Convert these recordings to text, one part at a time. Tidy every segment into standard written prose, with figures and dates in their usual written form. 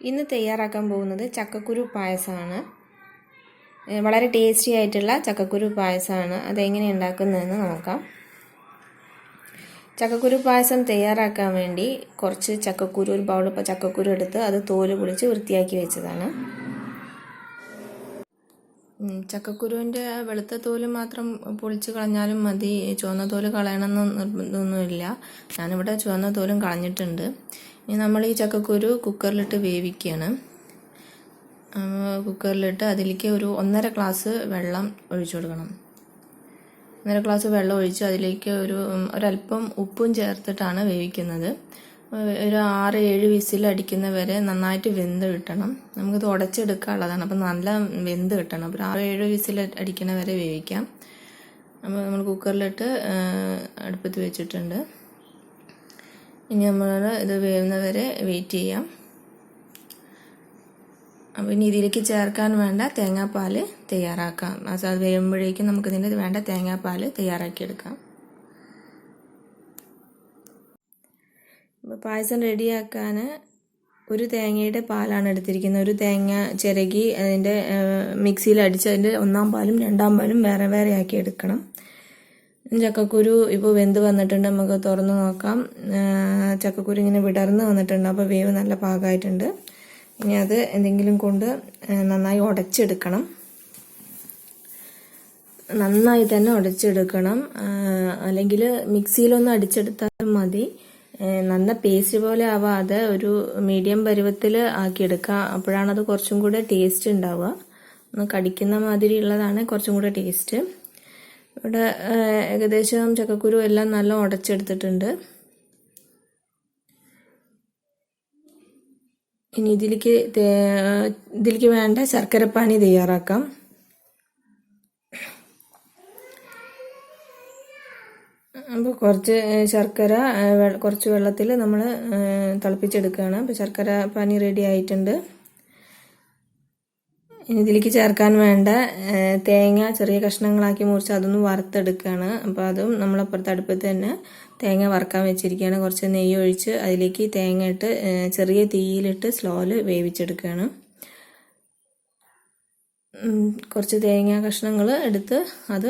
ഇന്ന് തയ്യാറാക്കാൻ പോകുന്നത് ചക്കക്കുരു പായസമാണ്. വളരെ ടേസ്റ്റി ആയിട്ടുള്ള ചക്കക്കുരു പായസമാണ്. അതെങ്ങനെ ഉണ്ടാക്കുന്നതെന്ന് നോക്കാം. ചക്കക്കുരു പായസം തയ്യാറാക്കാൻ വേണ്ടി കുറച്ച് ചക്കക്കുരു, ഒരു ബൗൾ ചക്കക്കുരു എടുത്ത് അത് തോല് പൊളിച്ച് വൃത്തിയാക്കി വെച്ചതാണ്. ചക്കക്കുരുവിൻ്റെ വെളുത്ത തോല് മാത്രം പൊളിച്ച് കളഞ്ഞാലും മതി, ചുവന്ന തോല് കളയണമെന്ന് നിർബന്ധമൊന്നുമില്ല. ഞാനിവിടെ ചുവന്ന തോലും കളഞ്ഞിട്ടുണ്ട്. ഇനി നമ്മൾ ഈ ചക്കക്കുരു കുക്കറിലിട്ട് വേവിക്കുകയാണ്. കുക്കറിലിട്ട് അതിലേക്ക് ഒരു 1.5 ഗ്ലാസ് വെള്ളം ഒഴിച്ചു കൊടുക്കണം. 1.5 ഗ്ലാസ് വെള്ളം ഒഴിച്ച് അതിലേക്ക് ഒരല്പം ഉപ്പും ചേർത്തിട്ടാണ് വേവിക്കുന്നത്. ഒരു 6-7 വിസിൽ അടിക്കുന്ന വരെ നന്നായിട്ട് വെന്ത് കിട്ടണം. നമുക്കിത് ഉടച്ചെടുക്കാനുള്ളതാണ്, അപ്പം നല്ല വെന്ത് കിട്ടണം. അപ്പോൾ 6-7 വിസിൽ അടിക്കുന്ന വരെ വേവിക്കാം. അപ്പോൾ നമ്മൾ കുക്കറിലിട്ട് അടുപ്പത്ത് വെച്ചിട്ടുണ്ട്. ഇനി നമ്മൾ ഇത് വേവുന്നവരെ വെയിറ്റ് ചെയ്യാം. അപ്പോൾ ഇനി ഇതിലേക്ക് ചേർക്കാൻ വേണ്ട തേങ്ങാപ്പാൽ തയ്യാറാക്കാം. അത് വേകുമ്പോഴേക്കും നമുക്കിതിൻ്റെ വേണ്ട തേങ്ങാപ്പാൽ തയ്യാറാക്കിയെടുക്കാം. പായസം റെഡിയാക്കാൻ ഒരു തേങ്ങയുടെ പാലാണ് എടുത്തിരിക്കുന്നത്. ഒരു തേങ്ങ ചിരകി അതിൻ്റെ മിക്സിയിൽ അടിച്ച് അതിൻ്റെ 1-ാം പാലും 2-ാം പാലും വേറെ വേറെ ആക്കി എടുക്കണം. ചക്കക്കുരു ഇപ്പോൾ വെന്ത് വന്നിട്ടുണ്ട്. നമുക്ക് തുറന്ന് നോക്കാം. ചക്കക്കുരു ഇങ്ങനെ വിടർന്ന് വന്നിട്ടുണ്ട്. അപ്പോൾ വേവ് നല്ല പാകമായിട്ടുണ്ട്. ഇനി അത് എന്തെങ്കിലും കൊണ്ട് നന്നായി ഉടച്ചെടുക്കണം. നന്നായി തന്നെ ഉടച്ചെടുക്കണം. അല്ലെങ്കിൽ മിക്സിയിലൊന്ന് അടിച്ചെടുത്താലും മതി. നല്ല പേസ്റ്റ് പോലെ ആവാതെ ഒരു മീഡിയം പരുവത്തിൽ ആക്കിയെടുക്കുക. അപ്പോഴാണത് കുറച്ചും കൂടെ ടേസ്റ്റ് ഉണ്ടാവുക. ഒന്ന് കടിക്കുന്ന മാതിരി ഉള്ളതാണ് കുറച്ചും കൂടെ ടേസ്റ്റ്. ഇവിടെ ഏകദേശം ചക്കക്കുരു എല്ലാം നല്ല ഉടച്ചെടുത്തിട്ടുണ്ട്. ഇനി ഇതിലേക്ക് വേണ്ട ശർക്കരപ്പാനി തയ്യാറാക്കാം. അപ്പോൾ കുറച്ച് ശർക്കര കുറച്ച് വെള്ളത്തിൽ നമ്മൾ തിളപ്പിച്ചെടുക്കുകയാണ്. അപ്പോൾ ശർക്കര പാനി റെഡി ആയിട്ടുണ്ട്. ഇനി ഇതിലേക്ക് ചേർക്കാൻ വേണ്ട തേങ്ങ ചെറിയ കഷ്ണങ്ങളാക്കി മുറിച്ച് അതൊന്ന് വറുത്തെടുക്കുകയാണ്. അപ്പോൾ അതും നമ്മളപ്പുറത്ത് അടുപ്പത്ത് തന്നെ തേങ്ങ വറുക്കാൻ വെച്ചിരിക്കുകയാണ്. കുറച്ച് നെയ്യ് ഒഴിച്ച് അതിലേക്ക് തേങ്ങ ഇട്ട് ചെറിയ തീയിലിട്ട് സ്ലോയിൽ വേവിച്ചെടുക്കുകയാണ്. കുറച്ച് തേങ്ങ കഷ്ണങ്ങൾ എടുത്ത് അത്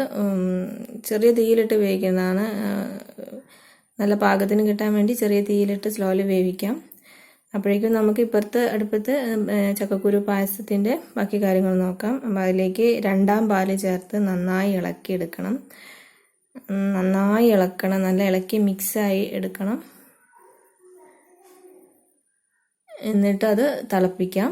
ചെറിയ തീയിലിട്ട് വേവിക്കുന്നതാണ്. നല്ല പാകത്തിന് കിട്ടാൻ വേണ്ടി ചെറിയ തീയിലിട്ട് സ്ലോയിൽ വേവിക്കാം. അപ്പോഴേക്കും നമുക്ക് ഇപ്പുറത്ത് അടുപ്പത്ത് ചക്കക്കുരു പായസത്തിൻ്റെ ബാക്കി കാര്യങ്ങൾ നോക്കാം. അപ്പോൾ അതിലേക്ക് 2-ാം പാല് ചേർത്ത് നന്നായി ഇളക്കിയെടുക്കണം. നന്നായി ഇളക്കണം, നല്ല ഇളക്കി മിക്സായി എടുക്കണം. എന്നിട്ട് അത് തിളപ്പിക്കാം.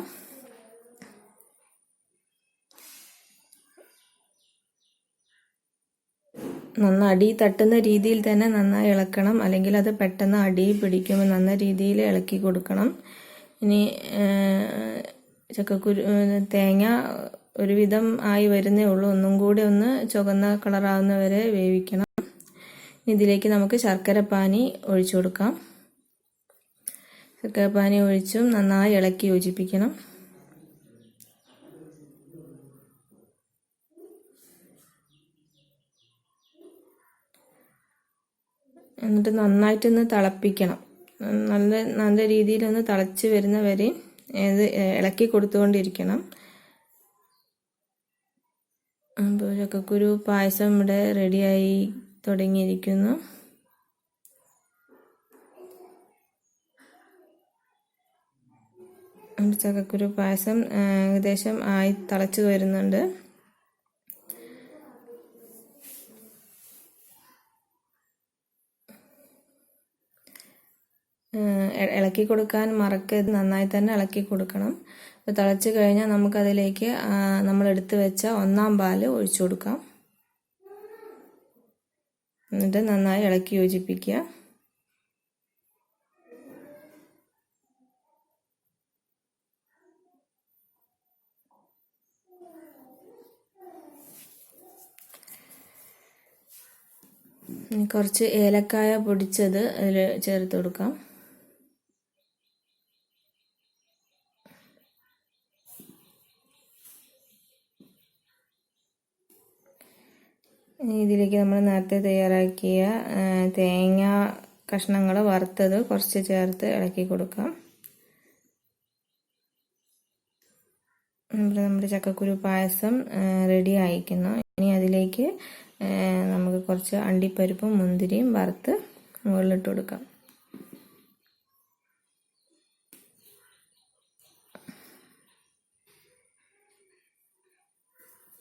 നന്നായി അടി തട്ടുന്ന രീതിയിൽ തന്നെ നന്നായി ഇളക്കണം, അല്ലെങ്കിൽ അത് പെട്ടെന്ന് അടി പിടിക്കുമ്പോൾ നല്ല രീതിയിൽ ഇളക്കി കൊടുക്കണം. ഇനി ചക്കക്കുരു തേങ്ങ ഒരുവിധം ആയി വരുന്നേ ഉള്ളൂ. ഒന്നും കൂടി ഒന്ന് ചുവന്ന കളറാവുന്നവരെ വേവിക്കണം. ഇതിലേക്ക് നമുക്ക് ശർക്കരപ്പാനി ഒഴിച്ചു കൊടുക്കാം. ശർക്കരപ്പാനി ഒഴിച്ചും നന്നായി ഇളക്കി യോജിപ്പിക്കണം. എന്നിട്ട് നന്നായിട്ടൊന്ന് തിളപ്പിക്കണം. നല്ല രീതിയിലൊന്ന് തിളച്ച് വരുന്ന വരെ ഇത് ഇളക്കി കൊടുത്തുകൊണ്ടിരിക്കണം. അപ്പോൾ ചക്കക്കുരു പായസം ഇവിടെ റെഡിയായി തുടങ്ങിയിരിക്കുന്നു. ചക്കക്കുരു പായസം ഏകദേശം ആയി തിളച്ച് വരുന്നുണ്ട്. ഇളക്കി കൊടുക്കാൻ മറക്കരുത്, നന്നായി തന്നെ ഇളക്കി കൊടുക്കണം. അപ്പോൾ തിളച്ച് കഴിഞ്ഞാൽ നമുക്കതിലേക്ക് നമ്മൾ എടുത്തു വെച്ച 1-ാം പാല് ഒഴിച്ചു കൊടുക്കാം. എന്നിട്ട് നന്നായി ഇളക്കി യോജിപ്പിക്കുക. കുറച്ച് ഏലക്കായ പൊടിച്ചത് അതിൽ ചേർത്ത് കൊടുക്കാം. ഇതിലേക്ക് നമ്മൾ നേരത്തെ തയ്യാറാക്കിയ തേങ്ങ കഷ്ണങ്ങൾ വറുത്തത് കുറച്ച് ചേർത്ത് ഇളക്കി കൊടുക്കാം. നമ്മുടെ ചക്കക്കുരു പായസം റെഡി ആയിരിക്കുന്നു. ഇനി അതിലേക്ക് നമുക്ക് കുറച്ച് അണ്ടിപ്പരിപ്പും മുന്തിരിയും വറുത്ത് മുകളിലിട്ട് കൊടുക്കാം.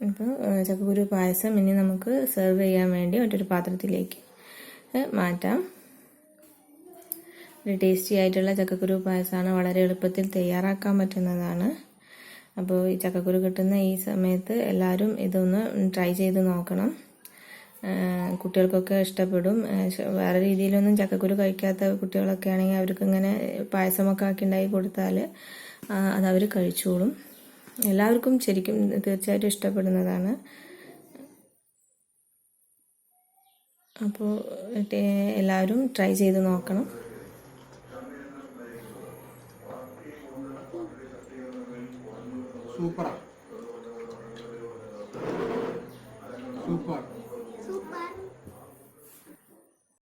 ഇപ്പോൾ ചക്കക്കുരു പായസം ഇനി നമുക്ക് സെർവ് ചെയ്യാൻ വേണ്ടി മറ്റൊരു പാത്രത്തിലേക്ക് മാറ്റാം. ഒരു ടേസ്റ്റി ആയിട്ടുള്ള ചക്കക്കുരു പായസമാണ്. വളരെ എളുപ്പത്തിൽ തയ്യാറാക്കാൻ പറ്റുന്നതാണ്. അപ്പോൾ ഈ ചക്കക്കുരു കിട്ടുന്ന ഈ സമയത്ത് എല്ലാവരും ഇതൊന്ന് ട്രൈ ചെയ്ത് നോക്കണം. കുട്ടികൾക്കൊക്കെ ഇഷ്ടപ്പെടും. വേറെ രീതിയിലൊന്നും ചക്കക്കുരു കഴിക്കാത്ത കുട്ടികളൊക്കെ ആണെങ്കിൽ അവർക്ക് ഇങ്ങനെ പായസമൊക്കെ ആക്കി ഉണ്ടാക്കി കൊടുത്താൽ അതവർ കഴിച്ചോളും. എല്ലാവർക്കും ശരിക്കും തീർച്ചയായിട്ടും ഇഷ്ടപ്പെടുന്നതാണ്. അപ്പോൾ എല്ലാവരും ട്രൈ ചെയ്ത് നോക്കണം. സൂപ്പർ.